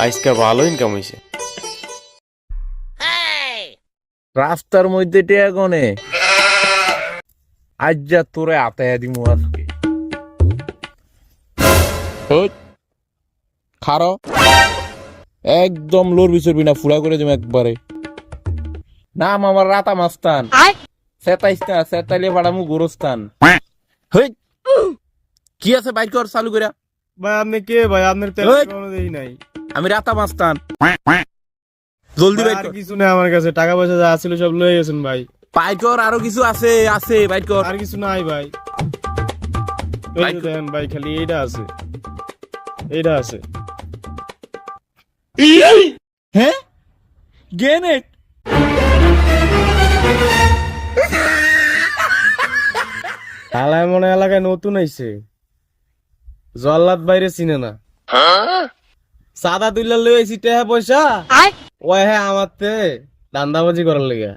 আজকে ভালো ইনকাম হইছে। রাস্তার মধ্যে টিয়া গনে আজ যা তোরে আতায়া দিমু আজকে। খারো একদম লড়বি চড়বি না, ফুলা করে দেবো একবারে। নাম আমার রাতা মাস্তান, সেতাইস্তা সেতাইলে বাড়ামু গোরস্তান। হেই, কি আছে বাইক কর চালু করে। ভাই আপনি কে ভাই? আপনার তেল ওই! কোনো দেই নাই। আমি রাতা মাস্তান, জলদি ভাই, বাইক আর কর। কিছু নাই আমার কাছে, টাকা পয়সা যা ছিল সব লয়ে গেছেন ভাই। বাইক কর, আরো কিছু আছে আছে বাইক কর। আর কিছু নাই ভাই। এই ভাই, যে দেখেন ভাই, খালি এইটা আছে, এইটা আছে। হ্যাঁ গেনেট হালায় মনে হয় এলাকায় নতুন আইছে, জল্লাদ বাইরে চিনে না। সাদা তুইলা লই আইছি টাকা পয়সা, ওই হ্যাঁ আমার তে দান্দাবাজি করার লেগে।